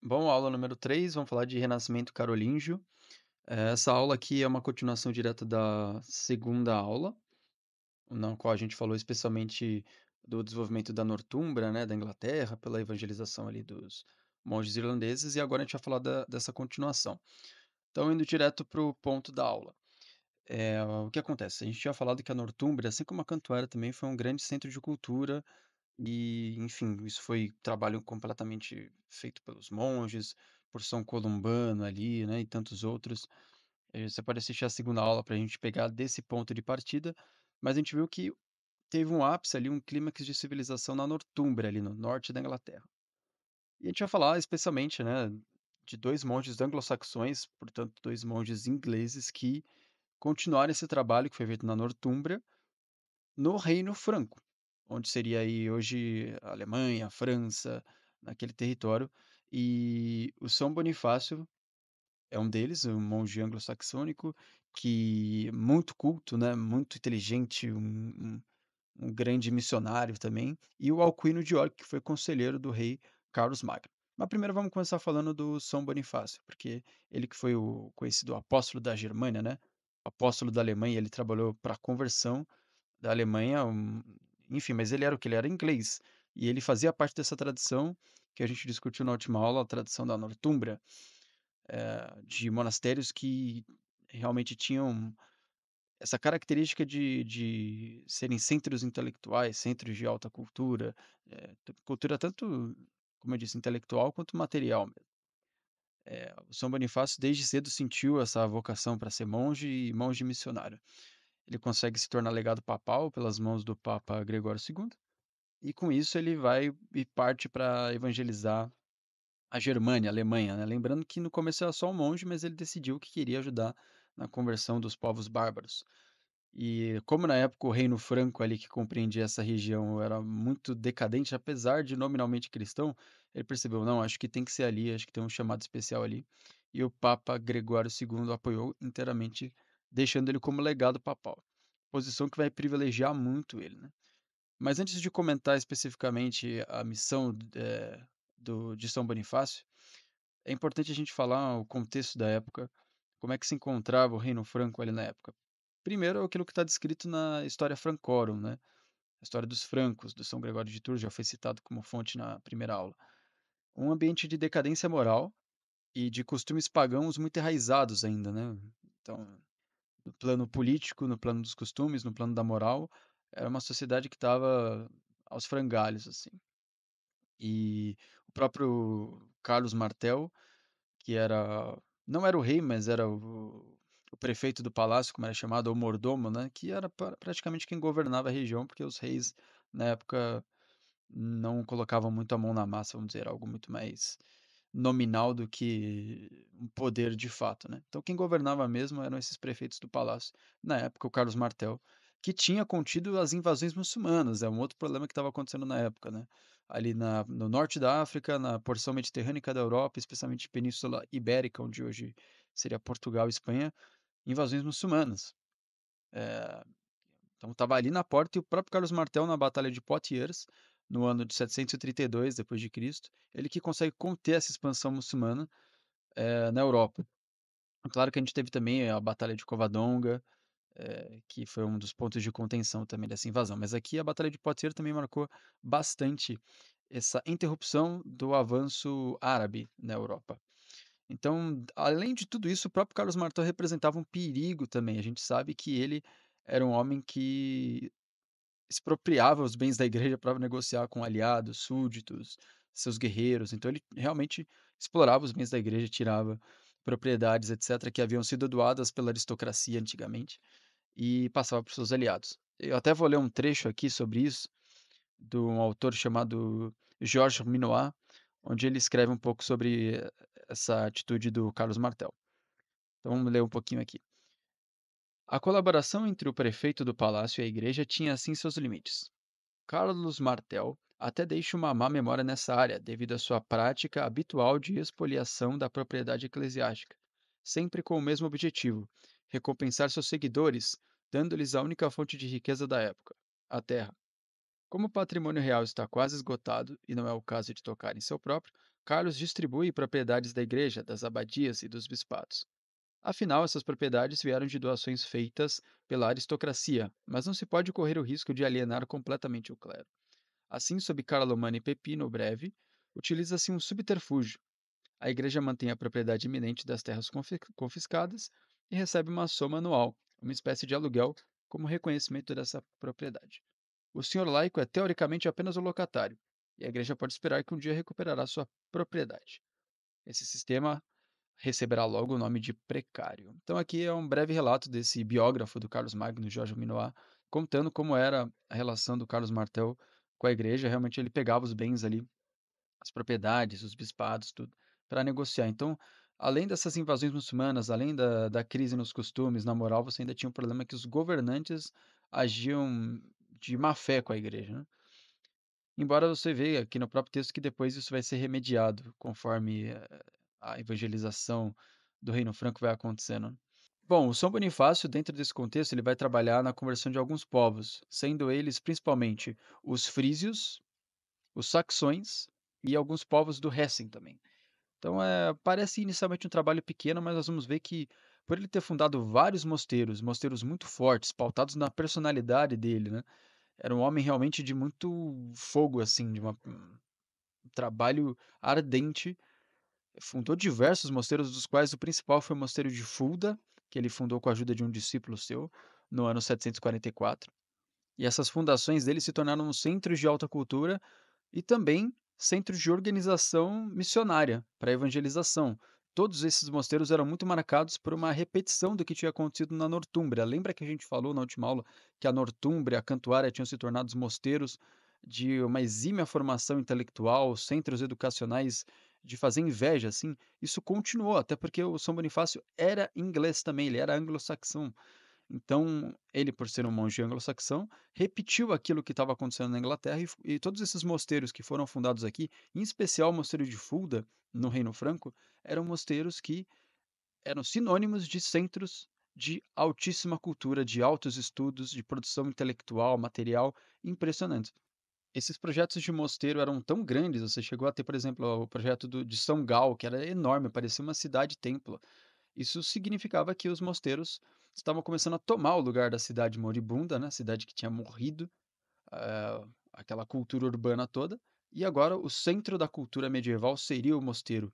Bom, aula número 3, vamos falar de renascimento carolíngio. Essa aula aqui é uma continuação direta da segunda aula, na qual a gente falou especialmente do desenvolvimento da Nortúmbria, né, da Inglaterra, pela evangelização ali dos monges irlandeses, e agora a gente vai falar dessa continuação. Então, indo direto para o ponto da aula. O que acontece? A gente tinha falado que a Nortúmbria, assim como a Cantuária também, foi um grande centro de cultura e, enfim, isso foi trabalho completamente feito pelos monges, por São Columbano ali, né, e tantos outros. Você pode assistir a segunda aula para a gente pegar desse ponto de partida, mas a gente viu que teve um ápice ali, um clímax de civilização na Nortúmbria, ali no norte da Inglaterra. E a gente vai falar especialmente, né, de 2 monges anglo-saxões, portanto 2 monges ingleses que continuaram esse trabalho que foi feito na Nortúmbria, no Reino Franco, onde seria aí hoje a Alemanha, a França, naquele território. E o São Bonifácio é um deles, um monge anglo-saxônico que muito culto, né, muito inteligente, um grande missionário também, e o Alcuino de York, que foi conselheiro do rei Carlos Magno. Mas primeiro vamos começar falando do São Bonifácio, porque ele que foi o conhecido apóstolo da Germânia, né, apóstolo da Alemanha, ele trabalhou para a conversão da Alemanha, enfim, mas ele era o que Ele era inglês, e ele fazia parte dessa tradição que a gente discutiu na última aula, a tradição da Nortúmbria, de monastérios que realmente tinham essa característica de serem centros intelectuais, centros de alta cultura, cultura tanto, como eu disse, intelectual quanto material mesmo. O São Bonifácio desde cedo sentiu essa vocação para ser monge e monge missionário. Ele consegue se tornar legado papal pelas mãos do Papa Gregório II, e com isso ele vai e parte para evangelizar a Germânia, a Alemanha, né, lembrando que no começo era só um monge, mas ele decidiu que queria ajudar na conversão dos povos bárbaros. E como na época o Reino Franco ali que compreendia essa região era muito decadente, apesar de nominalmente cristão, ele percebeu: "Não, acho que tem que ser ali, acho que tem um chamado especial ali". E o Papa Gregório II apoiou inteiramente, deixando ele como legado papal. Posição que vai privilegiar muito ele, né. Mas antes de comentar especificamente a missão, de São Bonifácio, é importante a gente falar o contexto da época, como é que se encontrava o Reino Franco ali na época. Primeiro, aquilo que está descrito na História Francorum, né, a história dos francos, do São Gregório de Tours, já foi citado como fonte na primeira aula. Um ambiente de decadência moral e de costumes pagãos muito enraizados ainda, né. Então, no plano político, no plano dos costumes, no plano da moral, era uma sociedade que estava aos frangalhos, assim. E o próprio Carlos Martel, que era não era o rei, mas era o prefeito do palácio, como era chamado, ou mordomo, né, que era praticamente quem governava a região, porque os reis, na época, não colocavam muito a mão na massa, vamos dizer, algo muito mais nominal do que um poder de fato, né. Então quem governava mesmo eram esses prefeitos do palácio. Na época, o Carlos Martel, que tinha contido as invasões muçulmanas, é um outro problema que estava acontecendo na época, né. Ali no norte da África, na porção mediterrânea da Europa, especialmente Península Ibérica, onde hoje seria Portugal e Espanha, invasões muçulmanas. Eh então estava ali na porta, e o próprio Carlos Martel na batalha de Poitiers, no ano de 732 depois de Cristo, ele que consegue conter essa expansão muçulmana, na Europa. Claro que a gente teve também a batalha de Covadonga, que foi um dos pontos de contenção também dessa invasão, mas aqui a batalha de Poitiers também marcou bastante essa interrupção do avanço árabe na Europa. Então, além de tudo isso, o próprio Carlos Martel representava um perigo também, a gente sabe que ele era um homem que expropriava os bens da igreja para negociar com aliados, súditos, seus guerreiros, então ele realmente explorava os bens da igreja, tirava propriedades, etcétera, que haviam sido doadas pela aristocracia antigamente, e passava para os seus aliados. Eu até vou ler um trecho aqui sobre isso, de um autor chamado Georges Minoir, onde ele escreve um pouco sobre essa atitude do Carlos Martel. Então vamos ler um pouquinho aqui. A colaboração entre o prefeito do palácio e a igreja tinha assim seus limites. Carlos Martel até deixa uma má memória nessa área, devido à sua prática habitual de expoliação da propriedade eclesiástica, sempre com o mesmo objetivo: recompensar seus seguidores, dando-lhes a única fonte de riqueza da época, a terra. Como o patrimônio real está quase esgotado e não é o caso de tocar em seu próprio, Carlos distribui propriedades da igreja, das abadias e dos bispados. Afinal, essas propriedades vieram de doações feitas pela aristocracia, mas não se pode correr o risco de alienar completamente o clero. Assim, sob Carlomagno e Pepino o Breve, utiliza-se um subterfúgio. A igreja mantém a propriedade iminente das terras confiscadas e recebe uma soma anual, uma espécie de aluguel, como reconhecimento dessa propriedade. O senhor laico é teoricamente apenas o locatário, e a igreja pode esperar que um dia recuperará sua propriedade. Esse sistema receberá logo o nome de precário. Então aqui é um breve relato desse biógrafo do Carlos Magno, Jorge Minoir, contando como era a relação do Carlos Martel com a igreja. Realmente ele pegava os bens ali, as propriedades, os bispados, tudo, para negociar. Então, além dessas invasões muçulmanas, além da crise nos costumes, na moral, você ainda tinha um problema que os governantes agiam de má fé com a igreja, né? Embora você veja aqui no próprio texto que depois isso vai ser remediado, conforme, a evangelização do Reino Franco vai acontecendo. Bom, o São Bonifácio, dentro desse contexto, ele vai trabalhar na conversão de alguns povos, sendo eles principalmente os frísios, os saxões e alguns povos do Hessen também. Então, parece inicialmente um trabalho pequeno, mas nós vamos ver que, por ele ter fundado vários mosteiros, mosteiros muito fortes, pautados na personalidade dele, né, era um homem realmente de muito fogo, assim, de um trabalho ardente. Fundou diversos mosteiros, dos quais o principal foi o mosteiro de Fulda, que ele fundou com a ajuda de um discípulo seu, no ano 744. E essas fundações dele se tornaram centros de alta cultura e também centros de organização missionária para evangelização. Todos esses mosteiros eram muito marcados por uma repetição do que tinha acontecido na Nortúmbria. Lembra que a gente falou na última aula que a Nortúmbria, a Cantuária tinham se tornado os mosteiros de uma exímia formação intelectual, centros educacionais de fazer inveja, assim? Isso continuou, até porque o São Bonifácio era inglês também, ele era anglo-saxão. Então, ele, por ser um monge anglo-saxão, repetiu aquilo que estava acontecendo na Inglaterra e todos esses mosteiros que foram fundados aqui, em especial o mosteiro de Fulda, no Reino Franco, eram mosteiros que eram sinônimos de centros de altíssima cultura, de altos estudos, de produção intelectual, material impressionantes. Esses projetos de mosteiro eram tão grandes, você chegou a ter, por exemplo, o projeto de São Gal, que era enorme, parecia uma cidade-templo. Isso significava que os mosteiros estavam começando a tomar o lugar da cidade moribunda, né, cidade que tinha morrido, aquela cultura urbana toda, e agora o centro da cultura medieval seria o mosteiro,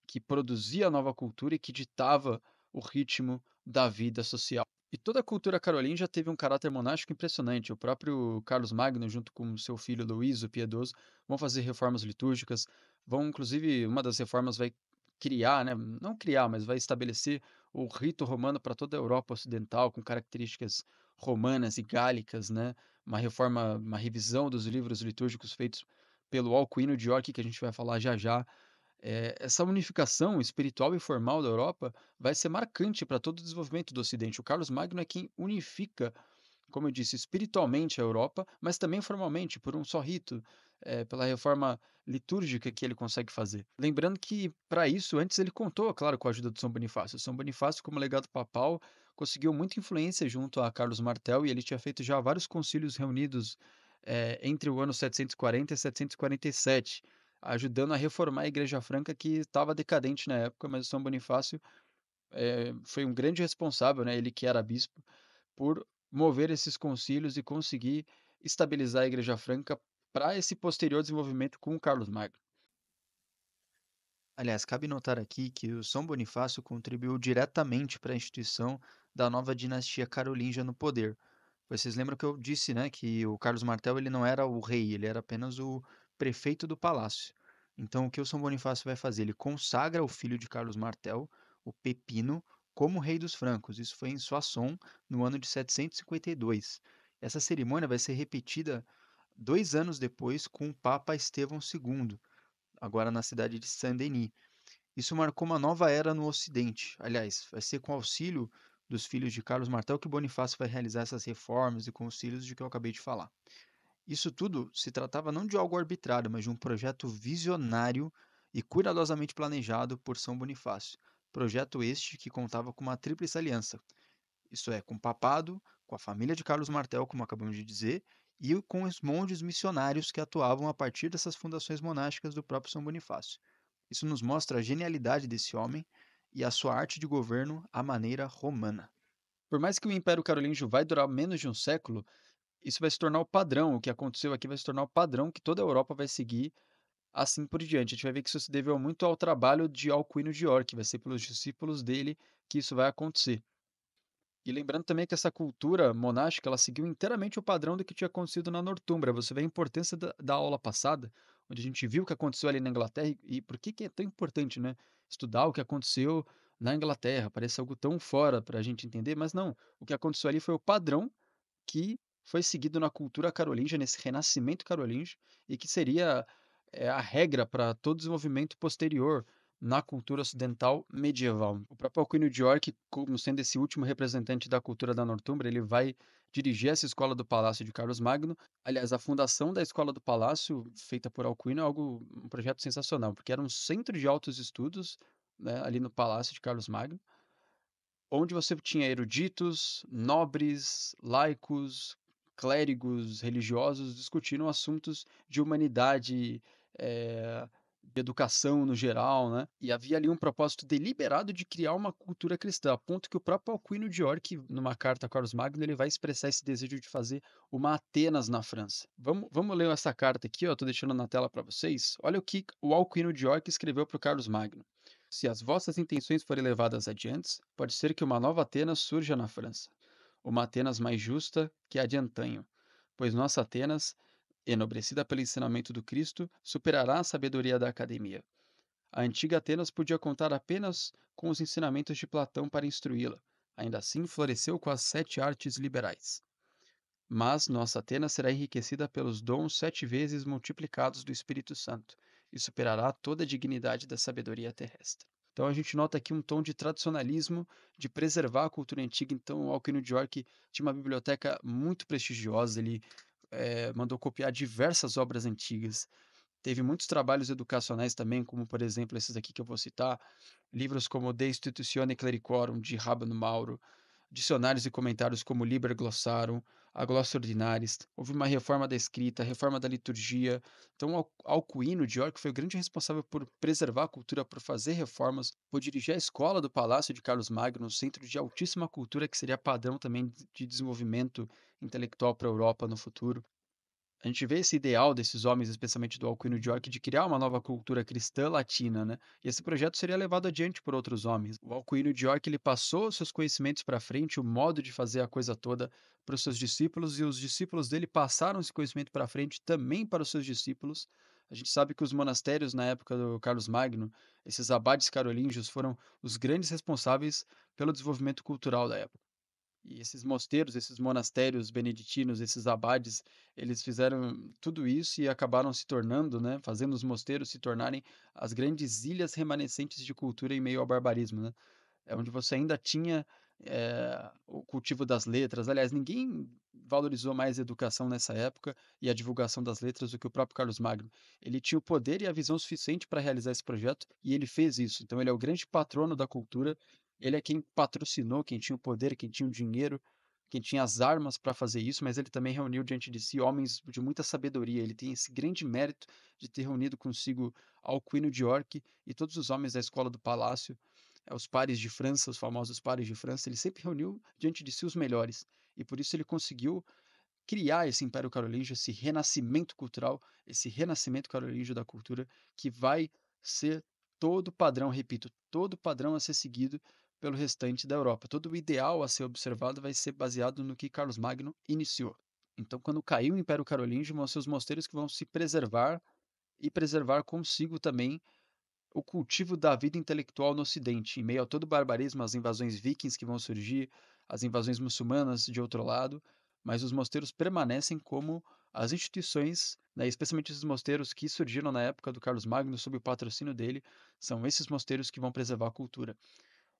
que produzia a nova cultura e que ditava o ritmo da vida social. E toda a cultura carolíngia teve um caráter monástico impressionante. O próprio Carlos Magno, junto com seu filho Luís, o Piedoso, vão fazer reformas litúrgicas, vão inclusive uma das reformas vai criar, né, não criar, mas vai estabelecer o rito romano para toda a Europa ocidental, com características romanas e gálicas, né, uma reforma, uma revisão dos livros litúrgicos feitos pelo Alcuino de York, que a gente vai falar já já. Essa unificação espiritual e formal da Europa vai ser marcante para todo o desenvolvimento do Ocidente. O Carlos Magno é quem unifica, como eu disse, espiritualmente a Europa, mas também formalmente, por um só rito, pela reforma litúrgica que ele consegue fazer. Lembrando que, para isso, antes ele contou, claro, com a ajuda de São Bonifácio. São Bonifácio, como legado papal, conseguiu muita influência junto a Carlos Martel e ele tinha feito já vários concílios reunidos entre o ano 740 e 747, ajudando a reformar a Igreja Franca que estava decadente na época, mas o São Bonifácio foi um grande responsável, né, ele que era bispo, por mover esses concílios e conseguir estabilizar a Igreja Franca para esse posterior desenvolvimento com o Carlos Magno. Aliás, cabe notar aqui que o São Bonifácio contribuiu diretamente para a instituição da nova dinastia carolíngia no poder. Vocês lembram que eu disse, né, que o Carlos Martel ele não era o rei, ele era apenas o prefeito do palácio. Então, o que o São Bonifácio vai fazer? Ele consagra o filho de Carlos Martel, o Pepino, como rei dos francos. Isso foi em Soissons, no ano de 752. Essa cerimônia vai ser repetida 2 anos depois com o Papa Estevão II, agora na cidade de Saint-Denis. Isso marcou uma nova era no Ocidente. Aliás, vai ser com o auxílio dos filhos de Carlos Martel que Bonifácio vai realizar essas reformas e concílios de que eu acabei de falar. Isso tudo se tratava não de algo arbitrário, mas de um projeto visionário e cuidadosamente planejado por São Bonifácio. Projeto este que contava com uma tríplice aliança, isso é, com o papado, com a família de Carlos Martel, como acabamos de dizer, e com os monges missionários que atuavam a partir dessas fundações monásticas do próprio São Bonifácio. Isso nos mostra a genialidade desse homem e a sua arte de governo à maneira romana. Por mais que o Império Carolíngio vai durar menos de um século, isso vai se tornar o padrão, o que aconteceu aqui vai se tornar o padrão que toda a Europa vai seguir assim por diante. A gente vai ver que isso se deveu muito ao trabalho de Alcuino de York, vai ser pelos discípulos dele que isso vai acontecer. E lembrando também que essa cultura monástica, ela seguiu inteiramente o padrão do que tinha acontecido na Nortúmbria. Você vê a importância da aula passada, onde a gente viu o que aconteceu ali na Inglaterra e por que que é tão importante, né, estudar o que aconteceu na Inglaterra. Parece algo tão fora para a gente entender, mas não. O que aconteceu ali foi o padrão que foi seguido na cultura carolíngia, nesse renascimento carolíngio, e que seria, a regra para todo desenvolvimento posterior na cultura ocidental medieval. O próprio Alcuino de York, como sendo esse último representante da cultura da Nortúmbria, ele vai dirigir essa escola do Palácio de Carlos Magno. Aliás, a fundação da escola do Palácio, feita por Alcuino, é um projeto sensacional, porque era um centro de altos estudos, né, ali no Palácio de Carlos Magno, onde você tinha eruditos, nobres, laicos, clérigos, religiosos discutindo assuntos de humanidade, de educação no geral, né, e havia ali um propósito deliberado de criar uma cultura cristã, a ponto que o próprio Alcuino de York, numa carta a Carlos Magno, ele vai expressar esse desejo de fazer uma Atenas na França. Vamos ler essa carta aqui, ó, estou deixando na tela para vocês. Olha o que o Alcuino de York escreveu para o Carlos Magno. Se as vossas intenções forem levadas adiante, pode ser que uma nova Atenas surja na França, uma Atenas mais justa que a de antanho, pois nossa Atenas, enobrecida pelo ensinamento do Cristo, superará a sabedoria da academia. A antiga Atenas podia contar apenas com os ensinamentos de Platão para instruí-la. Ainda assim, floresceu com as 7 artes liberais. Mas nossa Atenas será enriquecida pelos dons 7 vezes multiplicados do Espírito Santo e superará toda a dignidade da sabedoria terrestre. Então a gente nota aqui um tom de tradicionalismo, de preservar a cultura antiga. Então o Alcuino de York tinha uma biblioteca muito prestigiosa, ele mandou copiar diversas obras antigas. Teve muitos trabalhos educacionais também, como por exemplo esses aqui que eu vou citar, livros como De Institutione Clericorum, de Rabano Mauro, dicionários e comentários como Liber Glossarum, a Glossa Ordinaris, houve uma reforma da escrita, reforma da liturgia. Então, Alcuino de York foi o grande responsável por preservar a cultura, por fazer reformas, por dirigir a escola do Palácio de Carlos Magno, um centro de altíssima cultura que seria padrão também de desenvolvimento intelectual para a Europa no futuro. A gente vê esse ideal desses homens, especialmente do Alcuino de York, de criar uma nova cultura cristã latina, né? E esse projeto seria levado adiante por outros homens. O Alcuino de York, ele passou os seus conhecimentos para frente, o modo de fazer a coisa toda para os seus discípulos, e os discípulos dele passaram esse conhecimento para frente também para os seus discípulos. A gente sabe que os monastérios na época do Carlos Magno, esses abades carolíngios, foram os grandes responsáveis pelo desenvolvimento cultural da época. E esses mosteiros, esses monastérios beneditinos, esses abades, eles fizeram tudo isso e acabaram se tornando, né, fazendo os mosteiros se tornarem as grandes ilhas remanescentes de cultura em meio ao barbarismo, né. É onde você ainda tinha, o cultivo das letras. Aliás, ninguém valorizou mais a educação nessa época e a divulgação das letras do que o próprio Carlos Magno. Ele tinha o poder e a visão suficiente para realizar esse projeto e ele fez isso. Então ele é o grande patrono da cultura, ele é quem patrocinou, quem tinha o poder, quem tinha o dinheiro, quem tinha as armas para fazer isso, mas ele também reuniu diante de si homens de muita sabedoria. Ele tem esse grande mérito de ter reunido consigo Alcuino de York e todos os homens da escola do palácio, os pares de França, os famosos pares de França. Ele sempre reuniu diante de si os melhores, e por isso ele conseguiu criar esse Império Carolíngio, esse renascimento cultural, esse renascimento carolíngio da cultura, que vai ser todo padrão, repito, todo padrão a ser seguido pelo restante da Europa. Todo o ideal a ser observado vai ser baseado no que Carlos Magno iniciou. Então, quando cair o Império Carolíngio, vão ser os mosteiros que vão se preservar e preservar consigo também o cultivo da vida intelectual no Ocidente, em meio a todo o barbarismo, as invasões vikings que vão surgir, as invasões muçulmanas de outro lado, mas os mosteiros permanecem como as instituições, né, especialmente esses mosteiros que surgiram na época do Carlos Magno sob o patrocínio dele, são esses mosteiros que vão preservar a cultura.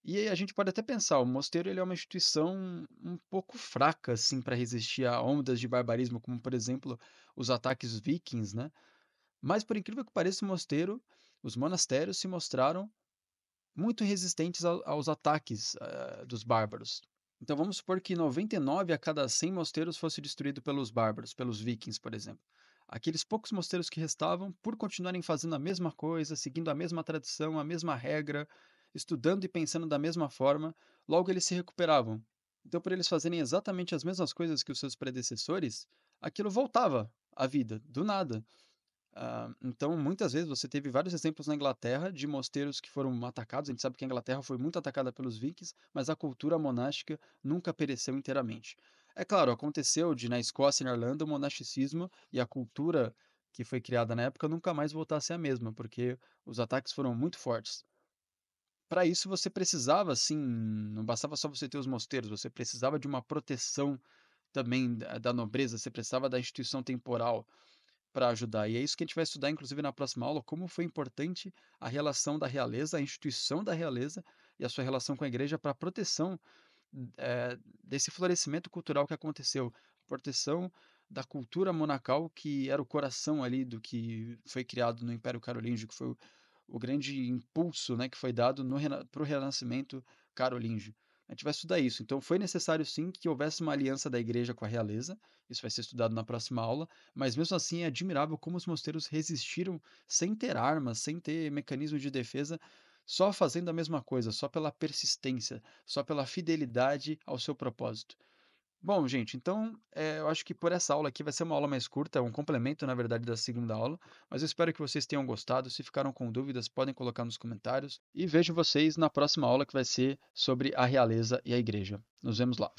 E aí a gente pode até pensar, o mosteiro ele é uma instituição um pouco fraca assim para resistir a ondas de barbarismo, como por exemplo, os ataques vikings, né? Mas por incrível que pareça, os monastérios se mostraram muito resistentes aos ataques, dos bárbaros. Então vamos supor que 99 a cada 100 mosteiros fosse destruído pelos bárbaros, pelos vikings, por exemplo. Aqueles poucos mosteiros que restavam, por continuarem fazendo a mesma coisa, seguindo a mesma tradição, a mesma regra, estudando e pensando da mesma forma, logo eles se recuperavam. Então, por eles fazerem exatamente as mesmas coisas que os seus predecessores, aquilo voltava à vida, do nada. Então, muitas vezes você teve vários exemplos na Inglaterra de mosteiros que foram atacados. A gente sabe que a Inglaterra foi muito atacada pelos vikings, mas a cultura monástica nunca pereceu inteiramente. É claro, aconteceu de na Escócia e na Irlanda o monasticismo e a cultura que foi criada na época nunca mais voltar a ser a mesma, porque os ataques foram muito fortes. Para isso você precisava, sim, não bastava só você ter os mosteiros, você precisava de uma proteção também da nobreza, você precisava da instituição temporal para ajudar. E é isso que a gente vai estudar, inclusive, na próxima aula, como foi importante a relação da realeza, a instituição da realeza e a sua relação com a igreja para a proteção, desse florescimento cultural que aconteceu. Proteção da cultura monacal, que era o coração ali do que foi criado no Império Carolíngio, que foi o grande impulso, né, que foi dado para o renascimento carolíngio. A gente vai estudar isso. Então, foi necessário sim que houvesse uma aliança da igreja com a realeza. Isso vai ser estudado na próxima aula. Mas mesmo assim é admirável como os mosteiros resistiram sem ter armas, sem ter mecanismo de defesa, só fazendo a mesma coisa, só pela persistência, só pela fidelidade ao seu propósito. Bom, gente, então, eu acho que por essa aula aqui vai ser uma aula mais curta, um complemento, na verdade, da segunda aula, mas eu espero que vocês tenham gostado. Se ficaram com dúvidas, podem colocar nos comentários e vejo vocês na próxima aula que vai ser sobre a realeza e a igreja. Nos vemos lá.